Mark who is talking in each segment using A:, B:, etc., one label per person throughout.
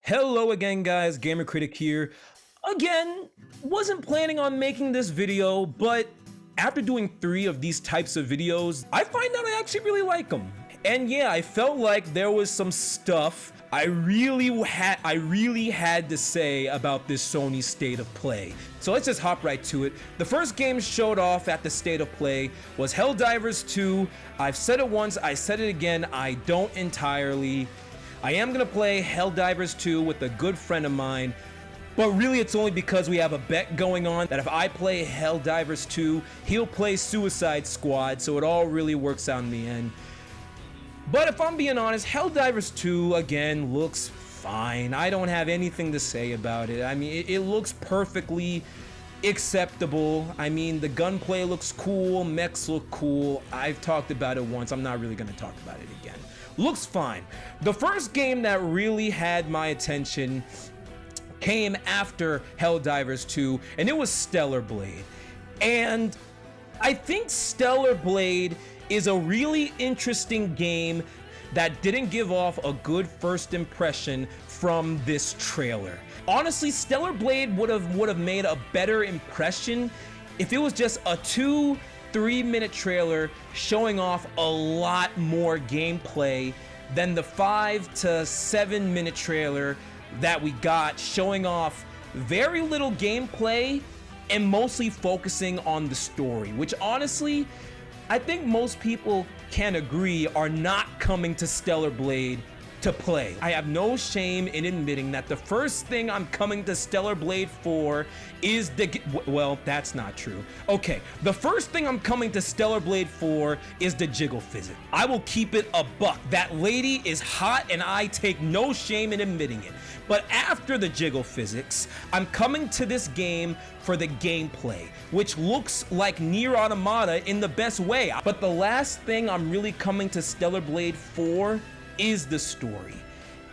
A: Hello again guys, Gamer Critic here. Again, wasn't planning on making this video, but after doing 3 of these types of videos, I find out I actually really like them. And yeah, I felt like there was some stuff I really had to say about this Sony State of Play. So let's just hop right to it. The first game showed off at the State of Play was Helldivers 2. I've said it once, I said it again, I don't entirely. I am gonna play Helldivers 2 with a good friend of mine, but really it's only because we have a bet going on that if I play Helldivers 2, he'll play Suicide Squad, so it all really works out in the end. But if I'm being honest, Helldivers 2, again, looks fine. I don't have anything to say about it. I mean, it looks perfectly acceptable. I mean, the gunplay looks cool, mechs look cool. I've talked about it once, I'm not really gonna talk about it again. Looks fine. The first game that really had my attention came after Helldivers 2, and it was Stellar Blade. And I think Stellar Blade is a really interesting game that didn't give off a good first impression from this trailer. Honestly, Stellar Blade would have made a better impression if it was just a 2-3-minute trailer showing off a lot more gameplay than the 5 to 7 minute trailer that we got, showing off very little gameplay and mostly focusing on the story, which honestly, I think most people can agree are not coming to Stellar Blade to play. I have no shame in admitting that the first thing I'm coming to Stellar Blade for is well, that's not true. Okay, the first thing I'm coming to Stellar Blade for is the jiggle physics. I will keep it a buck. That lady is hot and I take no shame in admitting it. But after the jiggle physics, I'm coming to this game for the gameplay, which looks like Nier Automata in the best way. But the last thing I'm really coming to Stellar Blade for is the story.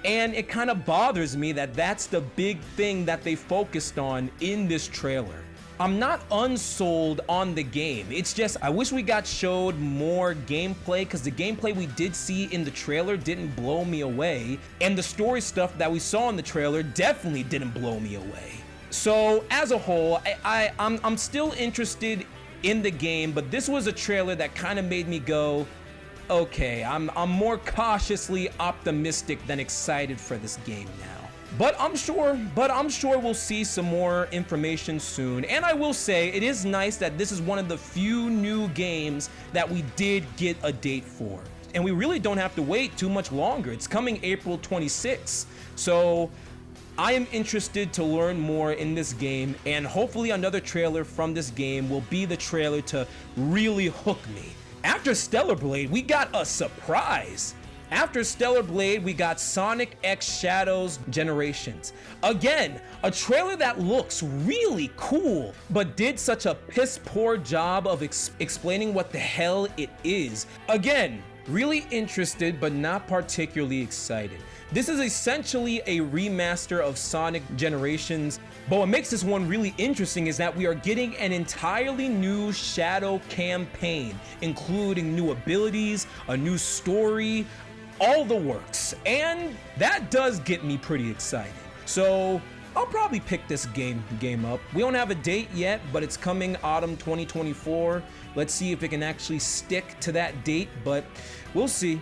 A: And it kind of bothers me that that's the big thing that they focused on in this trailer. I'm not unsold on the game. It's just I wish we got showed more gameplay, because the gameplay we did see in the trailer didn't blow me away, and the story stuff that we saw in the trailer definitely didn't blow me away. So as a whole, I'm still interested in the game, but this was a trailer that kind of made me go, okay, I'm more cautiously optimistic than excited for this game now. But I'm sure we'll see some more information soon. And I will say, it is nice that this is one of the few new games that we did get a date for. And we really don't have to wait too much longer. It's coming April 26th. So I am interested to learn more in this game, and hopefully another trailer from this game will be the trailer to really hook me. After Stellar Blade, we got a surprise. After Stellar Blade, we got Sonic X Shadows Generations. Again, a trailer that looks really cool, but did such a piss poor job of explaining what the hell it is. Again, really interested, but not particularly excited. This is essentially a remaster of Sonic Generations, but what makes this one really interesting is that we are getting an entirely new Shadow campaign, including new abilities, a new story, all the works, and that does get me pretty excited. So I'll probably pick this game up. We don't have a date yet, but it's coming autumn 2024. Let's see if it can actually stick to that date, but we'll see.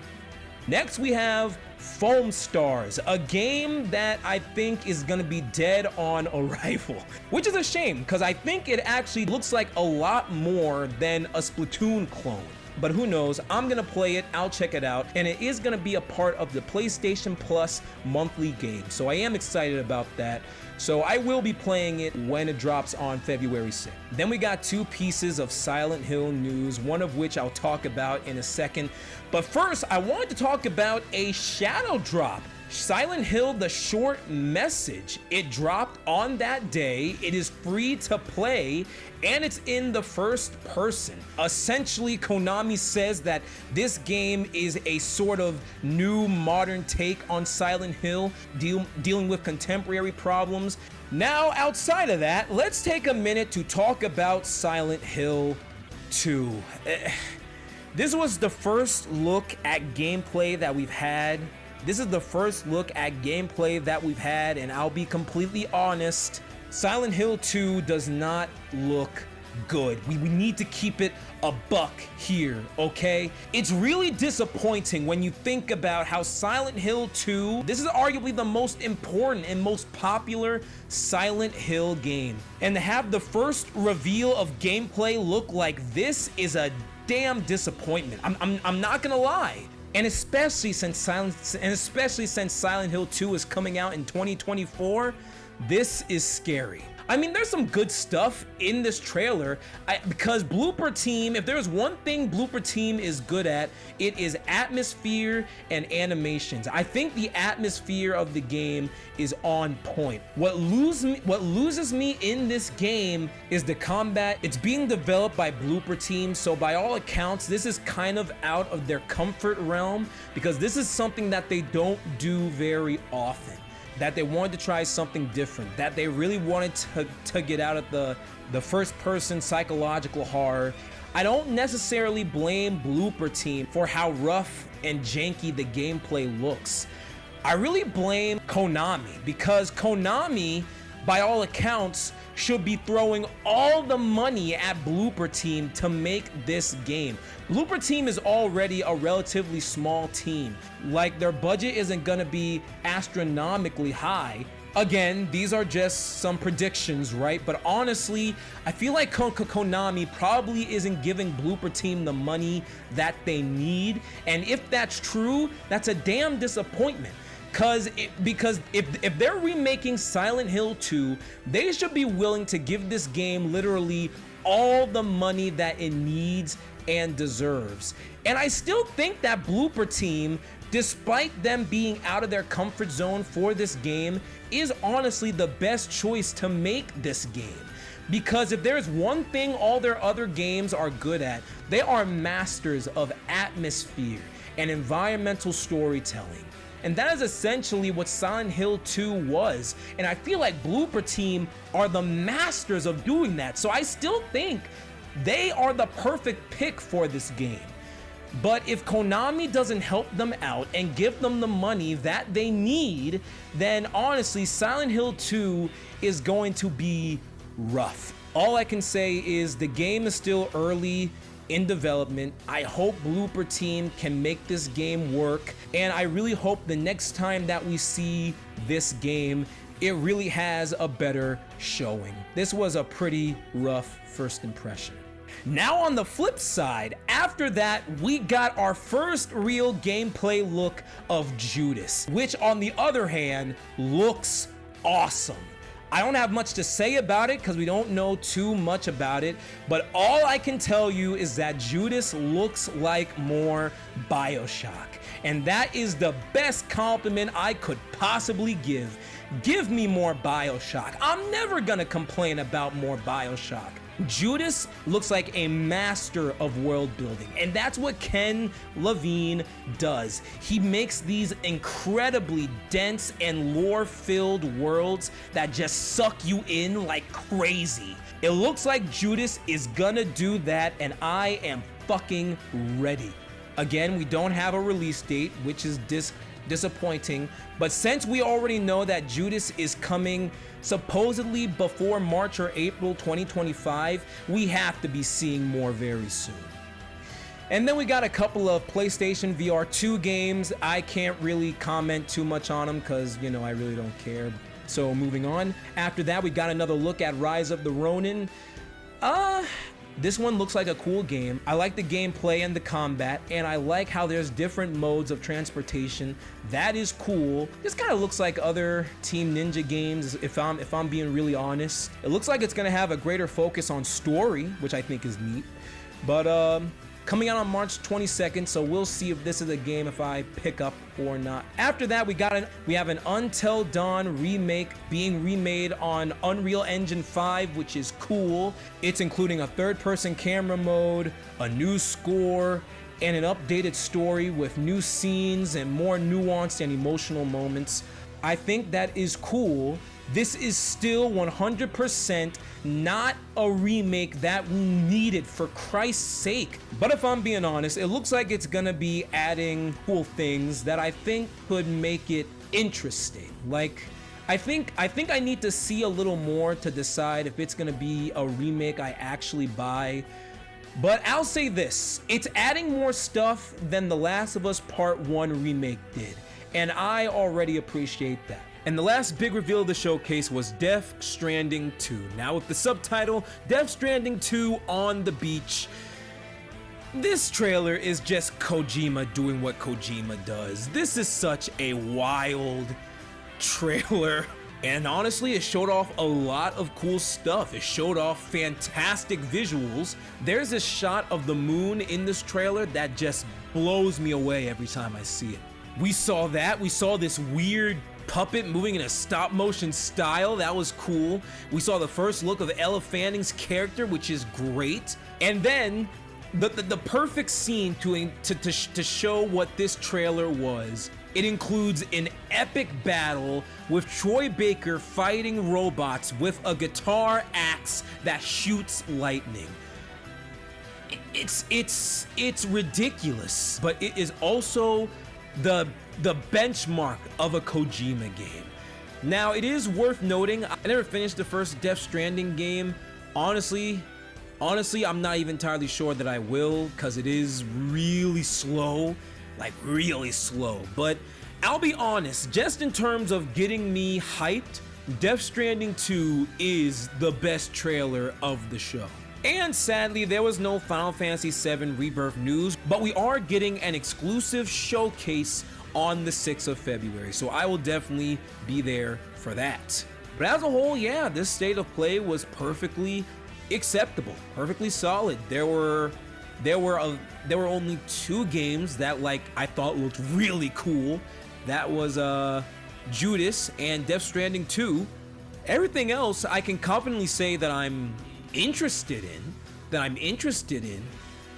A: Next we have Foamstars, a game that I think is gonna be dead on arrival, which is a shame because I think it actually looks like a lot more than a Splatoon clone. But who knows, I'm gonna play it, I'll check it out, and it is gonna be a part of the PlayStation Plus monthly game, so I am excited about that. So I will be playing it when it drops on February 6th. Then we got 2 pieces of Silent Hill news, one of which I'll talk about in a second. But first, I wanted to talk about a shadow drop. Silent Hill, the short message. It dropped on that day. It is free to play, and it's in the first person. Essentially, Konami says that this game is a sort of new modern take on Silent Hill, dealing with contemporary problems. Now, outside of that, let's take a minute to talk about Silent Hill 2. This was the first look at gameplay that we've had This is the first look at gameplay that we've had, and I'll be completely honest, Silent Hill 2 does not look good. We need to keep it a buck here, okay? It's really disappointing when you think about how Silent Hill 2, this is arguably the most important and most popular Silent Hill game. And to have the first reveal of gameplay look like this is a damn disappointment. I'm not gonna lie. And especially since Silent Hill 2 is coming out in 2024, this is scary. I mean, there's some good stuff in this trailer because Blooper Team, if there's one thing Blooper Team is good at, it is atmosphere and animations. I think the atmosphere of the game is on point. What loses me in this game is the combat. It's being developed by Blooper Team, so by all accounts, this is kind of out of their comfort realm because this is something that they don't do very often. That they wanted to try something different, that they really wanted to get out of the first-person psychological horror. I don't necessarily blame Blooper Team for how rough and janky the gameplay looks. I really blame Konami because Konami, by all accounts, should be throwing all the money at Blooper Team to make this game. Blooper Team is already a relatively small team. Like, their budget isn't gonna be astronomically high. Again, these are just some predictions, right? But honestly, I feel like Konami probably isn't giving Blooper Team the money that they need. And if that's true, that's a damn disappointment. Because if they're remaking Silent Hill 2, they should be willing to give this game literally all the money that it needs and deserves. And I still think that Blooper Team, despite them being out of their comfort zone for this game, is honestly the best choice to make this game. Because if there's one thing all their other games are good at, they are masters of atmosphere and environmental storytelling. And that is essentially what Silent Hill 2 was. And I feel like Blooper Team are the masters of doing that. So I still think they are the perfect pick for this game. But if Konami doesn't help them out and give them the money that they need, then honestly, Silent Hill 2 is going to be rough. All I can say is the game is still early in development. I hope Blooper Team can make this game work, and I really hope the next time that we see this game, it really has a better showing. This was a pretty rough first impression. Now on the flip side, after that, we got our first real gameplay look of Judas, which on the other hand, looks awesome. I don't have much to say about it because we don't know too much about it, but all I can tell you is that Judas looks like more BioShock, and that is the best compliment I could possibly give. Give me more BioShock. I'm never gonna complain about more BioShock. Judas looks like a master of world building, and that's what Ken Levine does. He makes these incredibly dense and lore-filled worlds that just suck you in like crazy. It looks like Judas is gonna do that, and I am fucking ready. Again, we don't have a release date, which is disappointing, but since we already know that Judas is coming supposedly before March or April 2025, we have to be seeing more very soon. And then we got a couple of PlayStation VR 2 games. I can't really comment too much on them because, you know, I really don't care. So moving on. After that, we got another look at Rise of the Ronin. This one looks like a cool game. I like the gameplay and the combat, and I like how there's different modes of transportation. That is cool. This kind of looks like other Team Ninja games, if I'm being really honest. It looks like it's gonna have a greater focus on story, which I think is neat. But coming out on March 22nd, so we'll see if this is a game if I pick up or not. After that, we have an Until Dawn remake being remade on Unreal Engine 5, which is cool. It's including a third-person camera mode, a new score, and an updated story with new scenes and more nuanced and emotional moments. I think that is cool, this is still 100% not a remake that we needed, for Christ's sake. But if I'm being honest, it looks like it's gonna be adding cool things that I think could make it interesting. Like, I think I need to see a little more to decide if it's gonna be a remake I actually buy. But I'll say this, it's adding more stuff than The Last of Us Part 1 remake did, and I already appreciate that. And the last big reveal of the showcase was Death Stranding 2. Now with the subtitle, Death Stranding 2 on the beach. This trailer is just Kojima doing what Kojima does. This is such a wild trailer. And honestly, it showed off a lot of cool stuff. It showed off fantastic visuals. There's a shot of the moon in this trailer that just blows me away every time I see it. We saw that. We saw this weird puppet moving in a stop motion style. That was cool. We saw the first look of Ella Fanning's character, which is great. And then the perfect scene to show what this trailer was. It includes an epic battle with Troy Baker fighting robots with a guitar axe that shoots lightning. It's ridiculous, but it is also the benchmark of a Kojima game. Now, it is worth noting, I never finished the first Death Stranding game. Honestly, I'm not even entirely sure that I will, because it is really slow. Like really slow. But I'll be honest, just in terms of getting me hyped, Death Stranding 2 is the best trailer of the show. And sadly, there was no Final Fantasy VII Rebirth news, but we are getting an exclusive showcase on the 6th of February, so I will definitely be there for that. But as a whole, yeah, this state of play was perfectly acceptable, perfectly solid. There were only 2 games that I thought looked really cool. That was Judas and Death Stranding 2. Everything else I can confidently say that I'm interested in.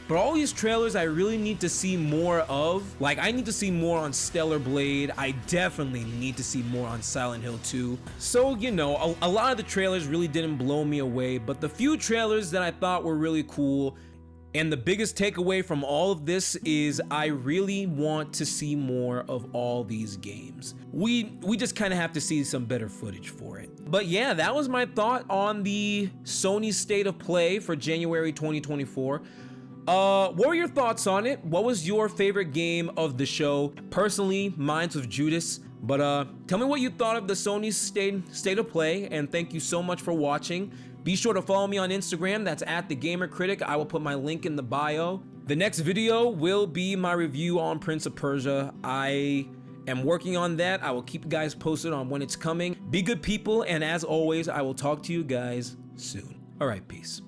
A: But all these trailers I really need to see more of. Like, I need to see more on Stellar Blade. I definitely need to see more on Silent Hill 2. So, you know, a lot of the trailers really didn't blow me away, but the few trailers that I thought were really cool. And the biggest takeaway from all of this is I really want to see more of all these games. We just kind of have to see some better footage for it. But yeah, that was my thought on the Sony State of Play for January 2024. What were your thoughts on it? What was your favorite game of the show? Personally, mine's with Judas. But tell me what you thought of the Sony State of Play, and thank you so much for watching. Be sure to follow me on Instagram, that's @TheGamerCritic. I will put my link in the bio. The next video will be my review on Prince of Persia. I am working on that. I will keep you guys posted on when it's coming. Be good people, and as always, I will talk to you guys soon. All right, peace.